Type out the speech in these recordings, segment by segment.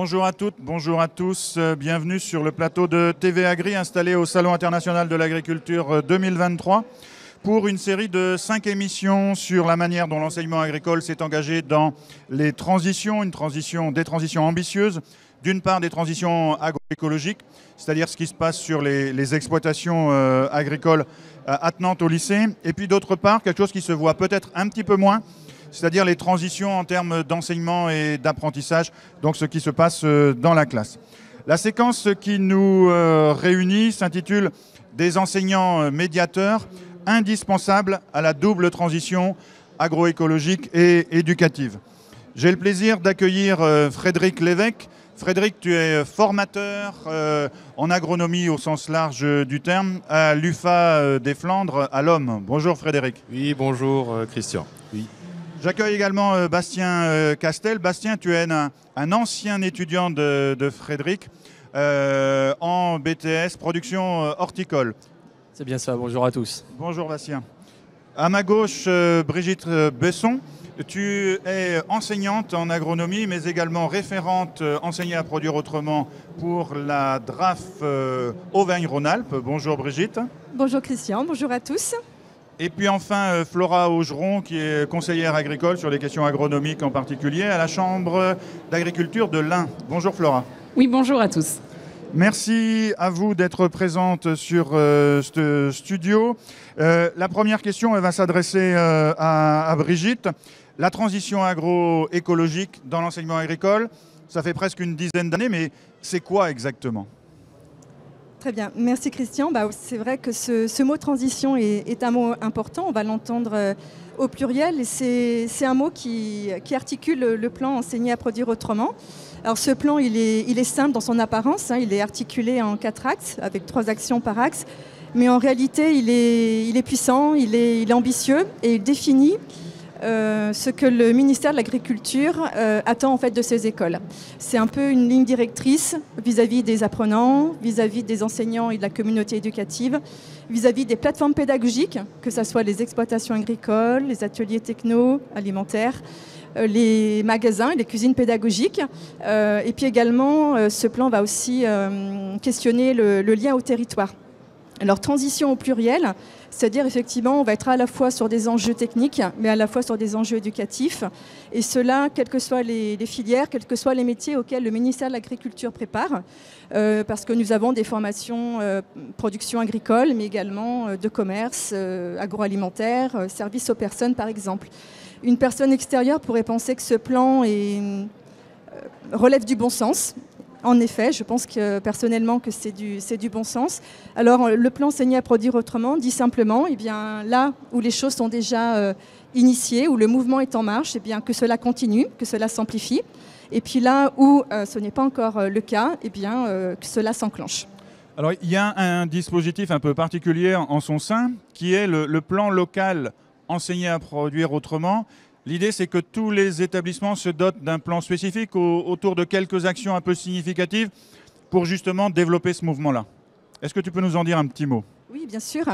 Bonjour à toutes, bonjour à tous. Bienvenue sur le plateau de TV Agri installé au Salon international de l'agriculture 2023 pour une série de 5 émissions sur la manière dont l'enseignement agricole s'est engagé dans les transitions, des transitions ambitieuses. D'une part, des transitions agroécologiques, c'est-à-dire ce qui se passe sur les exploitations agricoles attenantes au lycée. Et puis d'autre part, quelque chose qui se voit peut-être un petit peu moins, c'est-à-dire les transitions en termes d'enseignement et d'apprentissage, donc ce qui se passe dans la classe. La séquence qui nous réunit s'intitule « Des enseignants médiateurs indispensables à la double transition agroécologique et éducative ». J'ai le plaisir d'accueillir Frédéric Lévesque. Frédéric, tu es formateur en agronomie au sens large du terme à l'UFA des Flandres à l'Homme. Bonjour Frédéric. Oui, bonjour Christian. Oui. J'accueille également Bastien Castel. Bastien, tu es un ancien étudiant de Frédéric en BTS production horticole. C'est bien ça, bonjour à tous. Bonjour Bastien. À ma gauche, Brigitte Besson. Tu es enseignante en agronomie, mais également référente enseignée à produire autrement pour la DRAF Auvergne-Rhône-Alpes. Bonjour Brigitte. Bonjour Christian, bonjour à tous. Et puis enfin Flora Augeron, qui est conseillère agricole sur les questions agronomiques en particulier à la Chambre d'agriculture de l'Ain. Bonjour Flora. Oui, bonjour à tous. Merci à vous d'être présente sur ce studio. La première question, elle va s'adresser à Brigitte. La transition agroécologique dans l'enseignement agricole, ça fait presque une dizaine d'années, mais c'est quoi exactement ? Très bien, merci Christian. C'est vrai que ce mot transition est un mot important, on va l'entendre au pluriel, et c'est un mot qui articule le plan enseigner à produire autrement. Alors ce plan, il est simple dans son apparence, il est articulé en 4 axes, avec 3 actions par axe, mais en réalité, il est puissant, il est ambitieux, et il définit ce que le ministère de l'Agriculture attend en fait de ces écoles. C'est un peu une ligne directrice vis-à-vis des apprenants, vis-à-vis des enseignants et de la communauté éducative, vis-à-vis des plateformes pédagogiques, que ce soit les exploitations agricoles, les ateliers techno-alimentaires, les magasins et les cuisines pédagogiques. Et puis également, ce plan va aussi questionner le lien au territoire. Alors, transition au pluriel, c'est-à-dire effectivement, on va être à la fois sur des enjeux techniques, mais à la fois sur des enjeux éducatifs. Et cela, quelles que soient les filières, quels que soient les métiers auxquels le ministère de l'Agriculture prépare, parce que nous avons des formations production agricole, mais également de commerce, agroalimentaire, services aux personnes, par exemple. Une personne extérieure pourrait penser que ce plan relève du bon sens. En effet, je pense personnellement que c'est du bon sens. Alors, le plan enseigner à produire autrement dit simplement, là où les choses sont déjà initiées, où le mouvement est en marche, que cela continue, que cela s'amplifie. Et puis là où ce n'est pas encore le cas, que cela s'enclenche. Alors, il y a un dispositif un peu particulier en son sein, qui est le plan local enseigner à produire autrement. L'idée, c'est que tous les établissements se dotent d'un plan spécifique autour de quelques actions un peu significatives pour justement développer ce mouvement-là. Est-ce que tu peux nous en dire un petit mot ? Oui, bien sûr.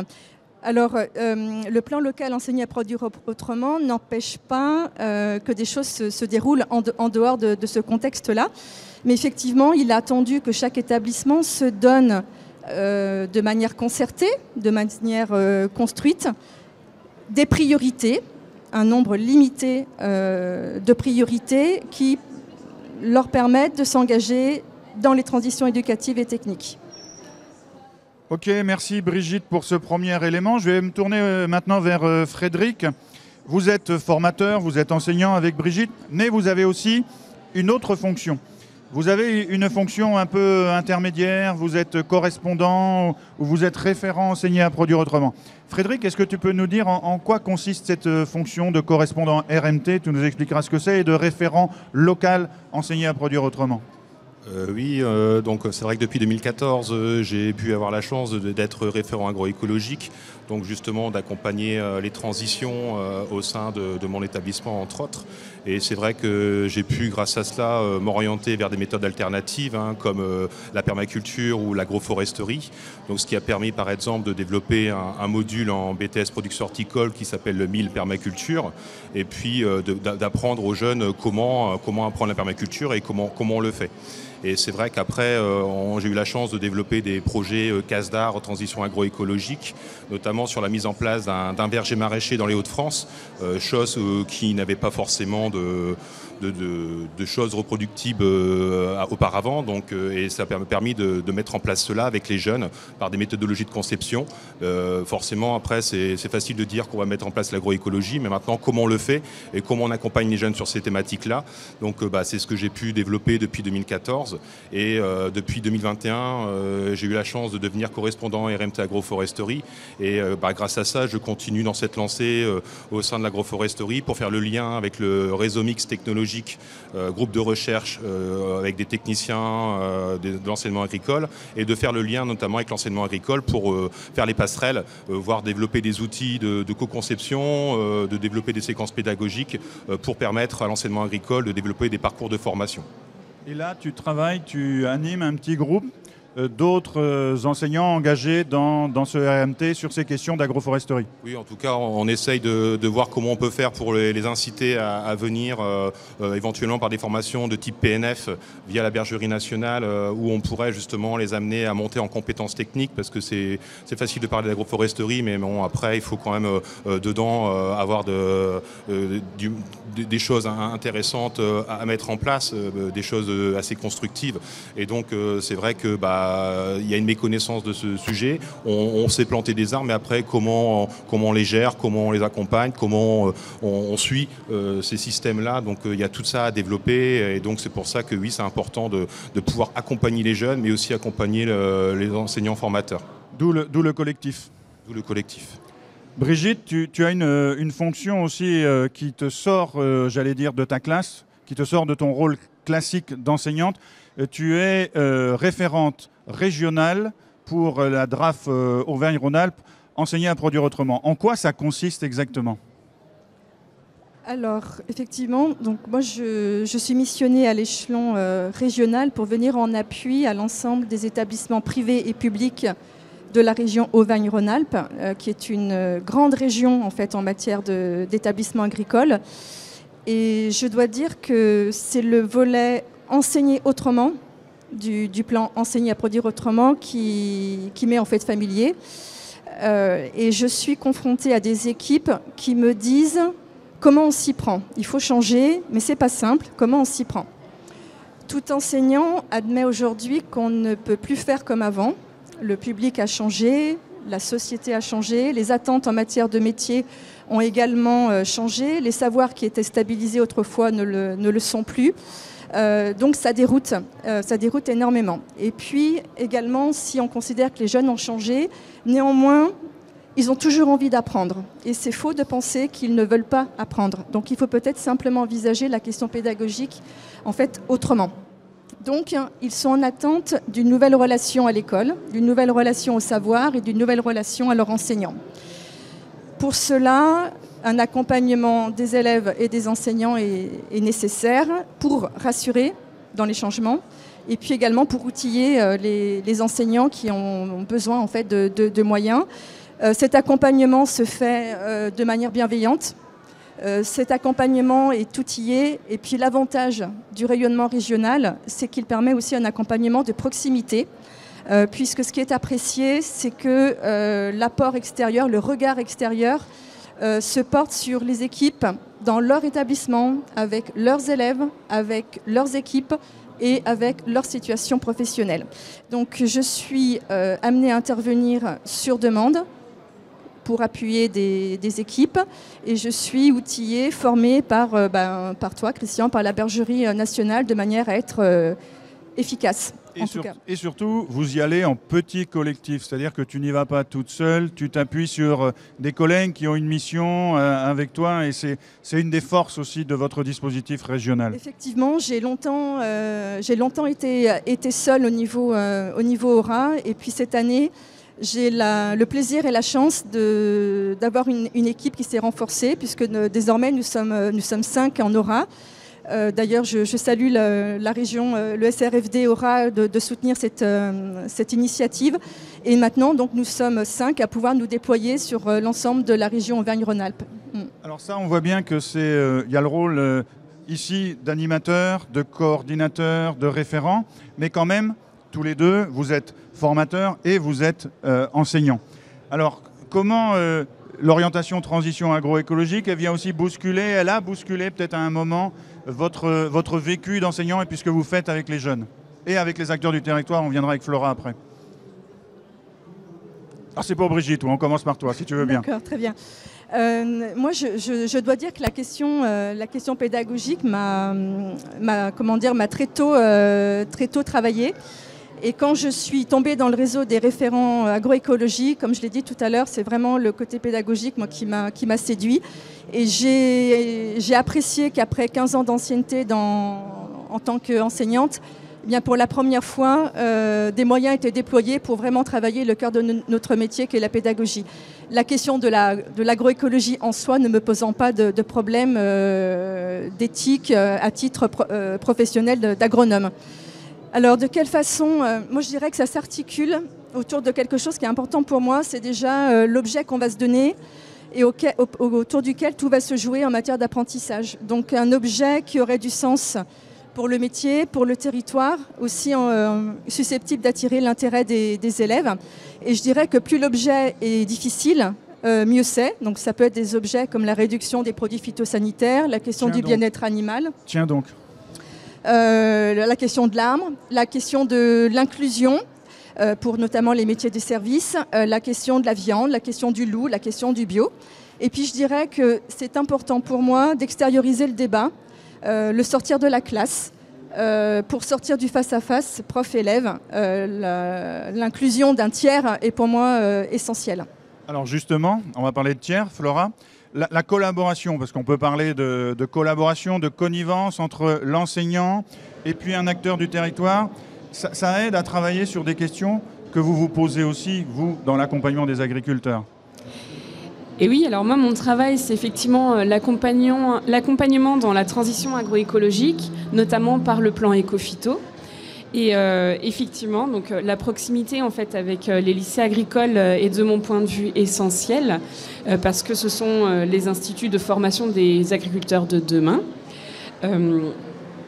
Alors, le plan local enseigner à produire autrement n'empêche pas que des choses se déroulent en dehors de ce contexte-là. Mais effectivement, il est attendu que chaque établissement se donne de manière concertée, de manière construite, des priorités, un nombre limité de priorités qui leur permettent de s'engager dans les transitions éducatives et techniques. Ok, merci Brigitte pour ce premier élément. Je vais me tourner maintenant vers Frédéric. Vous êtes formateur, vous êtes enseignant avec Brigitte, mais vous avez aussi une autre fonction. Vous avez une fonction un peu intermédiaire, vous êtes correspondant ou vous êtes référent enseigné à produire autrement. Frédéric, est-ce que tu peux nous dire en quoi consiste cette fonction de correspondant RMT ? Tu nous expliqueras ce que c'est, et de référent local enseigné à produire autrement. Oui, donc c'est vrai que depuis 2014, j'ai pu avoir la chance d'être référent agroécologique, donc justement d'accompagner les transitions au sein de mon établissement, entre autres. Et c'est vrai que j'ai pu, grâce à cela, m'orienter vers des méthodes alternatives, comme la permaculture ou l'agroforesterie. Donc, ce qui a permis, par exemple, de développer un module en BTS production horticole qui s'appelle le MIL permaculture, et puis d'apprendre aux jeunes comment apprendre la permaculture et comment on le fait. Et c'est vrai qu'après, j'ai eu la chance de développer des projets CASDAR, transition agroécologique, notamment sur la mise en place d'un verger maraîcher dans les Hauts-de-France, chose qui n'avait pas forcément de choses reproductibles auparavant. Donc, et ça a permis de mettre en place cela avec les jeunes par des méthodologies de conception. Forcément, après, c'est facile de dire qu'on va mettre en place l'agroécologie, mais maintenant, comment on le fait et comment on accompagne les jeunes sur ces thématiques-là. Donc, c'est ce que j'ai pu développer depuis 2014. Et depuis 2021, j'ai eu la chance de devenir correspondant RMT Agroforesterie. Et grâce à ça, je continue dans cette lancée au sein de l'agroforesterie pour faire le lien avec le réseau mix technologique, groupe de recherche avec des techniciens de l'enseignement agricole, et de faire le lien notamment avec l'enseignement agricole pour faire les passerelles, voire développer des outils de co-conception, de développer des séquences pédagogiques pour permettre à l'enseignement agricole de développer des parcours de formation. Et là, tu animes un petit groupe d'autres enseignants engagés dans ce RMT sur ces questions d'agroforesterie. Oui, en tout cas, on essaye de voir comment on peut faire pour les inciter à venir, éventuellement par des formations de type PNF via la Bergerie nationale, où on pourrait justement les amener à monter en compétences techniques, parce que c'est facile de parler d'agroforesterie, mais bon, après, il faut quand même dedans avoir des choses intéressantes à mettre en place, des choses assez constructives. Et donc, c'est vrai que il y a une méconnaissance de ce sujet. On sait planter des arbres, mais après, comment on les gère, comment on les accompagne, comment on suit ces systèmes-là. Donc, il y a tout ça à développer. Et donc, c'est pour ça que oui, c'est important de pouvoir accompagner les jeunes, mais aussi accompagner les enseignants formateurs. D'où le collectif. D'où le collectif. Brigitte, tu as une fonction aussi qui te sort, j'allais dire, de ta classe, qui te sort de ton rôle classique d'enseignante. Tu es référente régionale pour la DRAF Auvergne-Rhône-Alpes, enseigner à produire autrement. En quoi ça consiste exactement ? Alors, effectivement, donc moi je suis missionnée à l'échelon régional pour venir en appui à l'ensemble des établissements privés et publics de la région Auvergne-Rhône-Alpes, qui est une grande région en fait en matière d'établissements agricoles. Et je dois dire que c'est le volet enseigner autrement du plan enseigner à produire autrement qui m'est en fait familier. Et je suis confrontée à des équipes qui me disent comment on s'y prend. Il faut changer, mais c'est pas simple. Comment on s'y prend ? Tout enseignant admet aujourd'hui qu'on ne peut plus faire comme avant. Le public a changé, la société a changé, les attentes en matière de métier ont également changé, les savoirs qui étaient stabilisés autrefois ne le sont plus. Donc ça déroute énormément. Et puis également, si on considère que les jeunes ont changé, néanmoins, ils ont toujours envie d'apprendre. Et c'est faux de penser qu'ils ne veulent pas apprendre. Donc il faut peut-être simplement envisager la question pédagogique en fait autrement. Donc, ils sont en attente d'une nouvelle relation à l'école, d'une nouvelle relation au savoir et d'une nouvelle relation à leurs enseignants. Pour cela, un accompagnement des élèves et des enseignants est nécessaire pour rassurer dans les changements et puis également pour outiller les enseignants qui ont besoin en fait, de moyens. Cet accompagnement se fait de manière bienveillante. Cet accompagnement est outillé et puis l'avantage du rayonnement régional, c'est qu'il permet aussi un accompagnement de proximité puisque ce qui est apprécié, c'est que l'apport extérieur, le regard extérieur se porte sur les équipes dans leur établissement, avec leurs élèves, avec leurs équipes et avec leur situation professionnelle. Donc je suis amenée à intervenir sur demande pour appuyer des équipes et je suis outillée, formée par toi Christian, par la Bergerie nationale de manière à être efficace. Et surtout, vous y allez en petit collectif, c'est-à-dire que tu n'y vas pas toute seule, tu t'appuies sur des collègues qui ont une mission avec toi, et c'est une des forces aussi de votre dispositif régional. Effectivement, j'ai longtemps été seule au niveau Aura, et puis cette année, j'ai le plaisir et la chance d'avoir une équipe qui s'est renforcée, puisque désormais nous sommes 5 en Aura. D'ailleurs, je salue la région, le SRFD Aura, de soutenir cette initiative. Et maintenant, donc, nous sommes 5 à pouvoir nous déployer sur l'ensemble de la région Auvergne-Rhône-Alpes. Alors ça, on voit bien que y a le rôle ici d'animateur, de coordinateur, de référent, mais quand même, tous les deux, vous êtes formateurs et vous êtes enseignants. Alors, comment l'orientation transition agroécologique, elle a bousculé peut-être à un moment votre vécu d'enseignant et puis ce que vous faites avec les jeunes et avec les acteurs du territoire. On viendra avec Flora après. Alors c'est pour Brigitte, on commence par toi si tu veux bien. D'accord, très bien. Moi, je dois dire que la question pédagogique m'a très tôt travaillé. Et quand je suis tombée dans le réseau des référents agroécologie, comme je l'ai dit tout à l'heure, c'est vraiment le côté pédagogique moi, qui m'a séduit. Et j'ai apprécié qu'après 15 ans d'ancienneté en tant qu'enseignante, eh bien pour la première fois, des moyens étaient déployés pour vraiment travailler le cœur de notre métier, qui est la pédagogie. La question de l'agroécologie en soi ne me posant pas de problème d'éthique à titre professionnel d'agronome. Alors, de quelle façon moi, je dirais que ça s'articule autour de quelque chose qui est important pour moi. C'est déjà l'objet qu'on va se donner et autour duquel tout va se jouer en matière d'apprentissage. Donc, un objet qui aurait du sens pour le métier, pour le territoire, aussi susceptible d'attirer l'intérêt des élèves. Et je dirais que plus l'objet est difficile, mieux c'est. Donc, ça peut être des objets comme la réduction des produits phytosanitaires, la question du bien-être animal. Tiens donc. La question de l'arbre, la question de l'inclusion pour notamment les métiers des services, la question de la viande, la question du loup, la question du bio. Et puis je dirais que c'est important pour moi d'extérioriser le débat, le sortir de la classe, pour sortir du face-à-face prof-élève. L'inclusion d'un tiers est pour moi essentielle. Alors justement, on va parler de tiers, Flora. La collaboration, parce qu'on peut parler de collaboration, de connivence entre l'enseignant et puis un acteur du territoire, ça aide à travailler sur des questions que vous vous posez aussi, vous, dans l'accompagnement des agriculteurs. Et oui, alors moi, mon travail, c'est effectivement l'accompagnement dans la transition agroécologique, notamment par le plan éco-phyto. Et effectivement, donc, la proximité en fait, avec les lycées agricoles est de mon point de vue essentielle parce que ce sont les instituts de formation des agriculteurs de demain.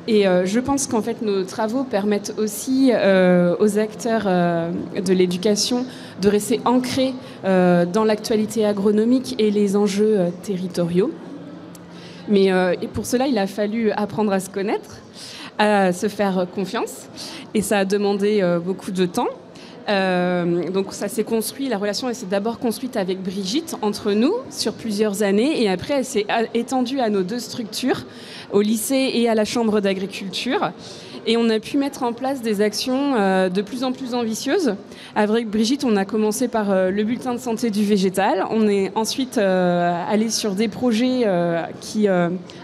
Et je pense qu'en fait, nos travaux permettent aussi aux acteurs de l'éducation de rester ancrés dans l'actualité agronomique et les enjeux territoriaux. Mais et pour cela, il a fallu apprendre à se connaître, à se faire confiance, et ça a demandé beaucoup de temps. Donc ça s'est construit, la relation elle s'est d'abord construite avec Brigitte entre nous sur plusieurs années, et après elle s'est étendue à nos deux structures, au lycée et à la chambre d'agriculture. Et on a pu mettre en place des actions de plus en plus ambitieuses. Avec Brigitte, on a commencé par le bulletin de santé du végétal. On est ensuite allé sur des projets qui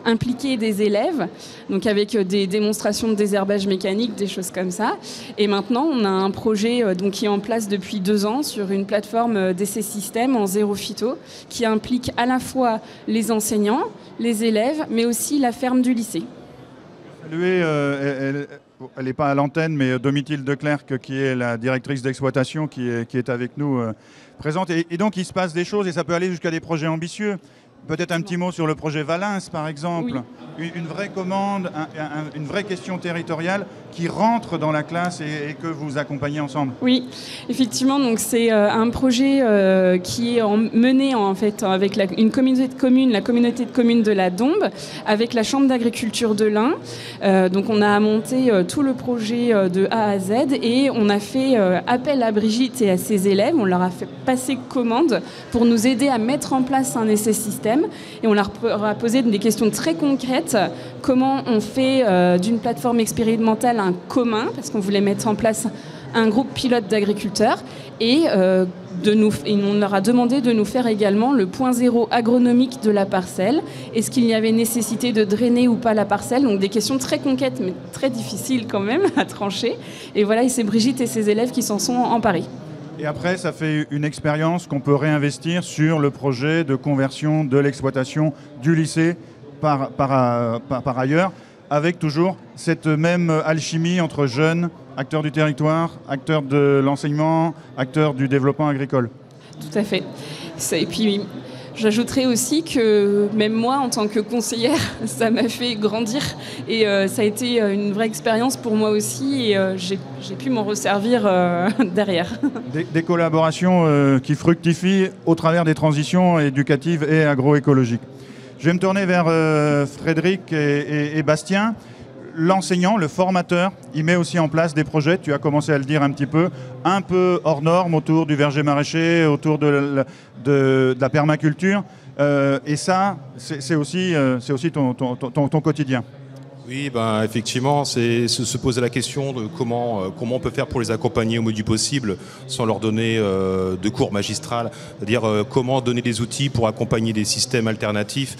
impliquaient des élèves, donc avec des démonstrations de désherbage mécanique, des choses comme ça. Et maintenant, on a un projet donc, qui est en place depuis 2 ans sur une plateforme d'essai système en zéro phyto, qui implique à la fois les enseignants, les élèves, mais aussi la ferme du lycée. Elle n'est pas à l'antenne, mais Domitil Declercq, qui est la directrice d'exploitation, qui est avec nous présente. Et donc, il se passe des choses et ça peut aller jusqu'à des projets ambitieux. Peut-être un petit mot sur le projet Valens, par exemple. Oui. Une vraie commande, une vraie question territoriale qui rentre dans la classe et que vous accompagnez ensemble. Oui, effectivement. Donc c'est un projet qui est mené en fait avec une communauté de communes, la communauté de communes de la Dombe, avec la chambre d'agriculture de l'Ain. Donc on a monté tout le projet de A à Z et on a fait appel à Brigitte et à ses élèves. On leur a fait passer commande pour nous aider à mettre en place un essai système. système. Et on leur a posé des questions très concrètes. Comment on fait d'une plateforme expérimentale un commun, parce qu'on voulait mettre en place un groupe pilote d'agriculteurs, et on leur a demandé de nous faire également le point zéro agronomique de la parcelle. Est-ce qu'il y avait nécessité de drainer ou pas la parcelle? Donc des questions très concrètes, mais très difficiles quand même à trancher. Et voilà, et c'est Brigitte et ses élèves qui s'en sont emparés. Et après, ça fait une expérience qu'on peut réinvestir sur le projet de conversion de l'exploitation du lycée par ailleurs, avec toujours cette même alchimie entre jeunes, acteurs du territoire, acteurs de l'enseignement, acteurs du développement agricole. Tout à fait. Et puis, j'ajouterais aussi que même moi, en tant que conseillère, ça m'a fait grandir. Et ça a été une vraie expérience pour moi aussi. Et j'ai pu m'en resservir derrière. Des collaborations qui fructifient au travers des transitions éducatives et agroécologiques. Je vais me tourner vers Frédéric et Bastien. L'enseignant, le formateur, il met aussi en place des projets, tu as commencé à le dire un peu hors normes, autour du verger maraîcher, autour de la permaculture. Et ça, c'est aussi ton quotidien. Oui, ben, effectivement, c'est se poser la question de comment on peut faire pour les accompagner au mieux du possible sans leur donner de cours magistrales. C'est-à-dire comment donner des outils pour accompagner des systèmes alternatifs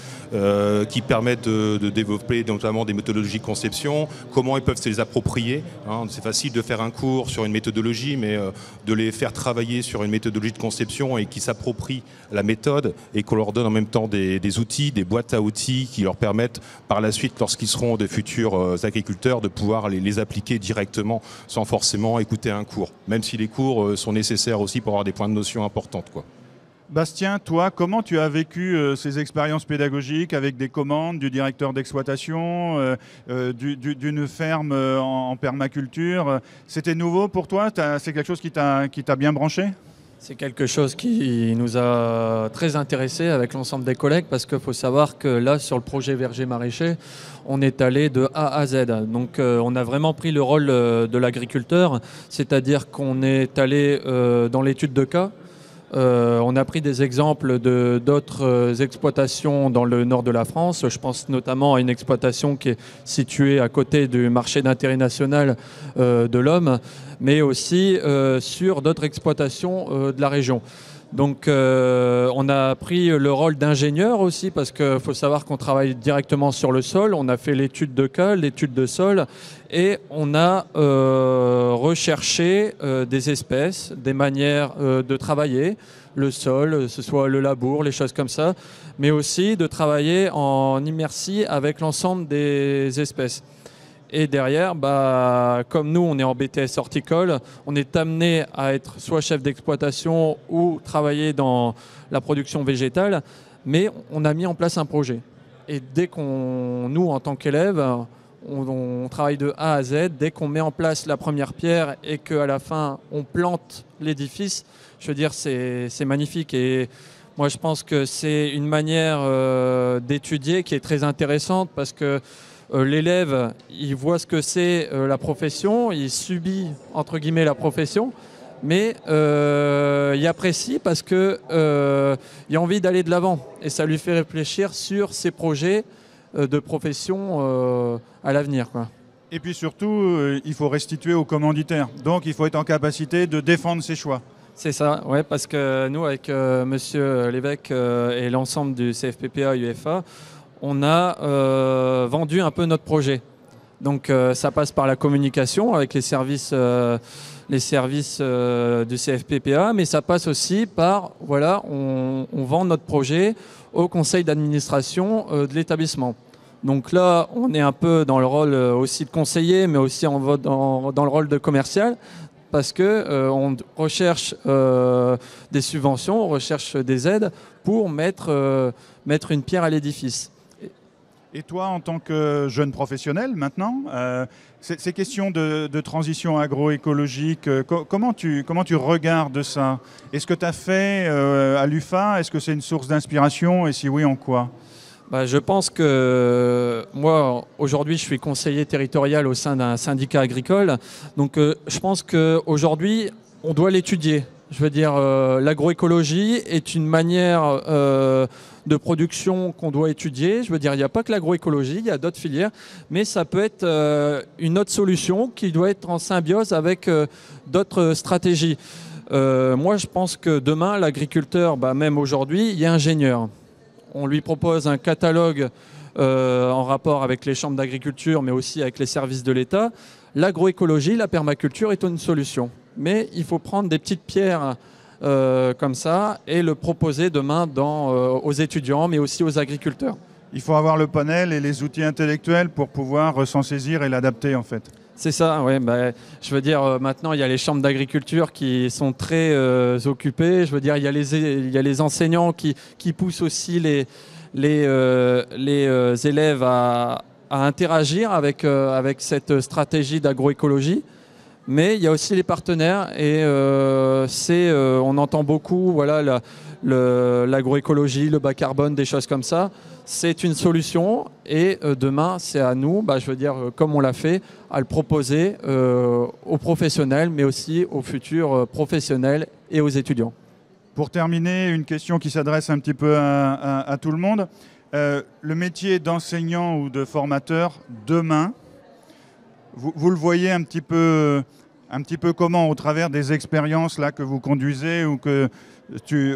qui permettent de développer notamment des méthodologies de conception, comment ils peuvent se les approprier. Hein. C'est facile de faire un cours sur une méthodologie, mais de les faire travailler sur une méthodologie de conception et qui s'approprient la méthode et qu'on leur donne en même temps des outils, des boîtes à outils qui leur permettent par la suite, lorsqu'ils seront de futurs agriculteurs, de pouvoir les appliquer directement sans forcément écouter un cours, même si les cours sont nécessaires aussi pour avoir des points de notion importantes, quoi. Bastien, toi, comment tu as vécu ces expériences pédagogiques avec des commandes du directeur d'exploitation, d'une ferme en permaculture? C'était nouveau pour toi? C'est quelque chose qui t'a bien branché? C'est quelque chose qui nous a très intéressés avec l'ensemble des collègues parce qu'il faut savoir que là, sur le projet verger maraîcher, on est allé de A à Z. Donc on a vraiment pris le rôle de l'agriculteur, c'est-à-dire qu'on est allé dans l'étude de cas. On a pris des exemples d'autres exploitations dans le nord de la France. Je pense notamment à une exploitation qui est située à côté du marché d'intérêt national de l'Homme, mais aussi sur d'autres exploitations de la région. Donc on a pris le rôle d'ingénieur aussi parce qu'il faut savoir qu'on travaille directement sur le sol. On a fait l'étude de cas, l'étude de sol et on a recherché des espèces, des manières de travailler le sol, ce soit le labour, les choses comme ça, mais aussi de travailler en immersie avec l'ensemble des espèces. Et derrière, comme nous, on est en BTS horticole, on est amené à être soit chef d'exploitation ou travailler dans la production végétale, mais on a mis en place un projet. Et dès nous, en tant qu'élèves, on travaille de A à Z. Dès qu'on met en place la première pierre et qu'à la fin, on plante l'édifice, je veux dire, c'est magnifique. Et moi, je pense que c'est une manière d'étudier qui est très intéressante parce que l'élève, il voit ce que c'est la profession, il subit, entre guillemets, la profession, mais il apprécie parce qu'il a envie d'aller de l'avant. Et ça lui fait réfléchir sur ses projets de profession à l'avenir, quoi. Et puis surtout, il faut restituer aux commanditaires. Donc il faut être en capacité de défendre ses choix. C'est ça, ouais, parce que nous, avec Monsieur l'évêque et l'ensemble du CFPPA UFA, on a vendu un peu notre projet. Donc ça passe par la communication avec les services du CFPPA, mais ça passe aussi par, voilà, on vend notre projet au conseil d'administration de l'établissement. Donc là, on est un peu dans le rôle aussi de conseiller, mais aussi dans le rôle de commercial, parce qu'on recherche des subventions, on recherche des aides pour mettre une pierre à l'édifice. Et toi, en tant que jeune professionnel maintenant, ces questions de transition agroécologique, comment tu regardes ça? Est-ce que tu as fait à l'UFA? Est-ce que c'est une source d'inspiration? Et si oui, en quoi? Je pense que moi, aujourd'hui, je suis conseiller territorial au sein d'un syndicat agricole. Donc, je pense qu'aujourd'hui, on doit l'étudier. Je veux dire, l'agroécologie est une manière de production qu'on doit étudier. Je veux dire, il n'y a pas que l'agroécologie, il y a d'autres filières, mais ça peut être une autre solution qui doit être en symbiose avec d'autres stratégies. Moi, je pense que demain, l'agriculteur, même aujourd'hui, il est ingénieur. On lui propose un catalogue en rapport avec les chambres d'agriculture, mais aussi avec les services de l'État. L'agroécologie, la permaculture est une solution. Mais il faut prendre des petites pierres comme ça et le proposer demain aux étudiants, mais aussi aux agriculteurs. Il faut avoir le panel et les outils intellectuels pour pouvoir s'en saisir et l'adapter en fait. C'est ça, oui. Je veux dire, maintenant, il y a les chambres d'agriculture qui sont très occupées. Je veux dire, il y a les enseignants qui poussent aussi les élèves à interagir avec cette stratégie d'agroécologie. Mais il y a aussi les partenaires et on entend beaucoup voilà, l'agroécologie, le bas carbone, des choses comme ça. C'est une solution et demain, c'est à nous, je veux dire, comme on l'a fait, à le proposer aux professionnels, mais aussi aux futurs professionnels et aux étudiants. Pour terminer, une question qui s'adresse un petit peu à tout le monde. Le métier d'enseignant ou de formateur demain, vous le voyez un petit peu comment au travers des expériences là, que vous conduisez ou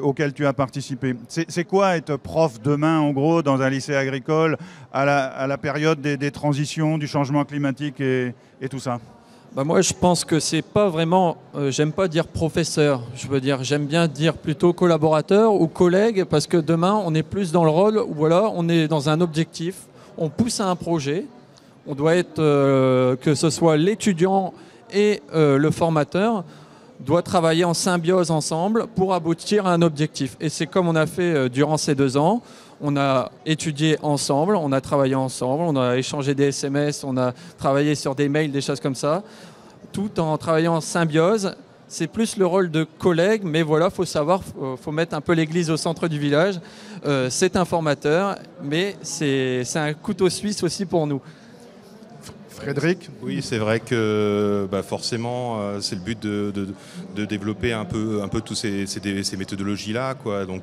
auxquelles tu as participé. C'est quoi être prof demain, en gros, dans un lycée agricole, à la période des transitions, du changement climatique et tout ça? Moi, je pense que c'est pas vraiment... j'aime pas dire professeur. Je veux dire, j'aime bien dire plutôt collaborateur ou collègue, parce que demain, on est plus dans le rôle où voilà, on est dans un objectif, on pousse à un projet. On doit être, que ce soit l'étudiant et le formateur, doit travailler en symbiose ensemble pour aboutir à un objectif. Et c'est comme on a fait durant ces 2 ans. On a étudié ensemble, on a travaillé ensemble, on a échangé des SMS, on a travaillé sur des mails, des choses comme ça, tout en travaillant en symbiose. C'est plus le rôle de collègue, mais voilà, faut savoir, faut mettre un peu l'église au centre du village. C'est un formateur, mais c'est un couteau suisse aussi pour nous. Frédéric? Oui, c'est vrai que forcément, c'est le but de développer un peu tous ces méthodologies-là, quoi. Donc,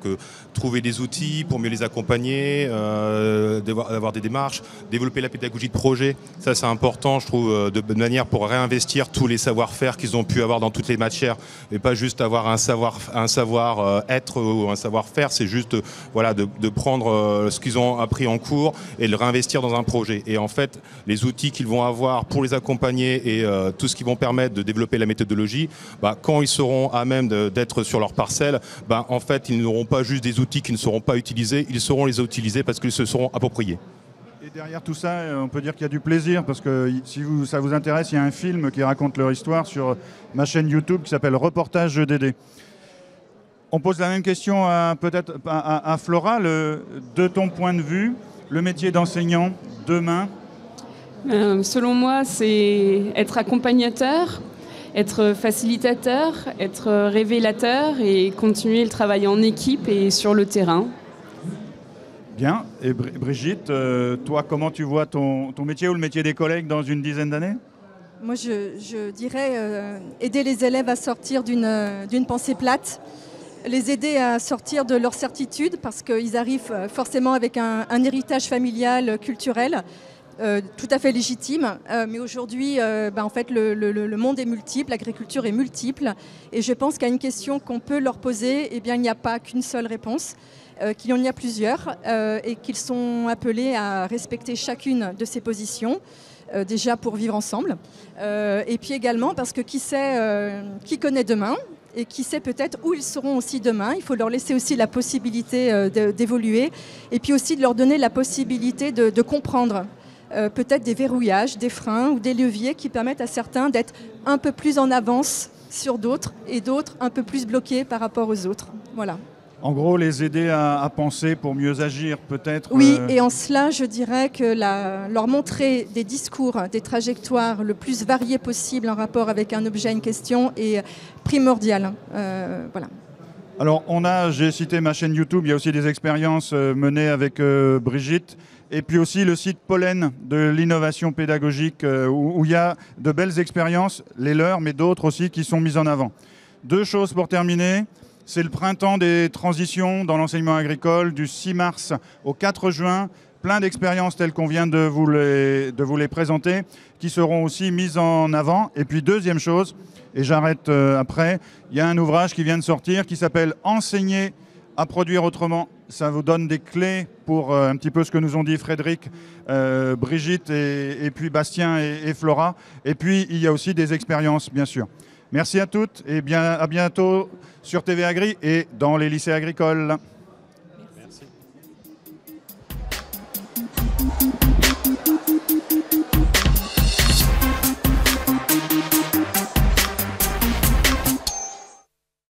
trouver des outils pour mieux les accompagner, d'avoir des démarches, développer la pédagogie de projet. Ça, c'est important, je trouve, de manière pour réinvestir tous les savoir-faire qu'ils ont pu avoir dans toutes les matières, et pas juste avoir un savoir-être ou un savoir-faire. C'est juste, voilà, de prendre ce qu'ils ont appris en cours et de le réinvestir dans un projet. Et en fait, les outils qu'ils vont avoir pour les accompagner et tout ce qui vont permettre de développer la méthodologie, quand ils seront à même d'être sur leur parcelle, en fait, ils n'auront pas juste des outils qui ne seront pas utilisés, ils sauront les utiliser parce qu'ils se seront appropriés. Et derrière tout ça, on peut dire qu'il y a du plaisir, parce que si ça vous intéresse, il y a un film qui raconte leur histoire sur ma chaîne YouTube qui s'appelle Reportage Dédé. On pose la même question peut-être à Flora, de ton point de vue, le métier d'enseignant demain. Selon moi, c'est être accompagnateur, être facilitateur, être révélateur et continuer le travail en équipe et sur le terrain. Bien. Et Brigitte, toi, comment tu vois ton métier ou le métier des collègues dans une dizaine d'années? Moi, je dirais aider les élèves à sortir d'une pensée plate, les aider à sortir de leur certitude, parce qu'ils arrivent forcément avec un héritage familial, culturel, tout à fait légitime, mais aujourd'hui, en fait, le monde est multiple, l'agriculture est multiple, et je pense qu'à une question qu'on peut leur poser, il n'y a pas qu'une seule réponse, qu'il y en a plusieurs, et qu'ils sont appelés à respecter chacune de ces positions, déjà pour vivre ensemble, et puis également parce que qui connaît demain, et qui sait peut-être où ils seront aussi demain. Il faut leur laisser aussi la possibilité d'évoluer, et puis aussi de leur donner la possibilité de comprendre peut-être des verrouillages, des freins ou des leviers qui permettent à certains d'être un peu plus en avance sur d'autres et d'autres un peu plus bloqués par rapport aux autres. Voilà. En gros, les aider à penser pour mieux agir, peut-être. Oui, et en cela, je dirais que leur montrer des discours, des trajectoires le plus variées possible en rapport avec un objet, une question est primordial. Voilà. Alors, j'ai cité ma chaîne YouTube, il y a aussi des expériences menées avec Brigitte. Et puis aussi le site Pollen de l'innovation pédagogique où il y a de belles expériences, les leurs, mais d'autres aussi qui sont mises en avant. 2 choses pour terminer. C'est le printemps des transitions dans l'enseignement agricole du 6 mars au 4 juin. Plein d'expériences telles qu'on vient de vous les présenter qui seront aussi mises en avant. Et puis deuxième chose, et j'arrête après, il y a un ouvrage qui vient de sortir qui s'appelle « Enseigner à produire autrement ». Ça vous donne des clés pour un petit peu ce que nous ont dit Frédéric, Brigitte et puis Bastien et Flora. Et puis il y a aussi des expériences, bien sûr. Merci à toutes et à bientôt sur TV Agri et dans les lycées agricoles.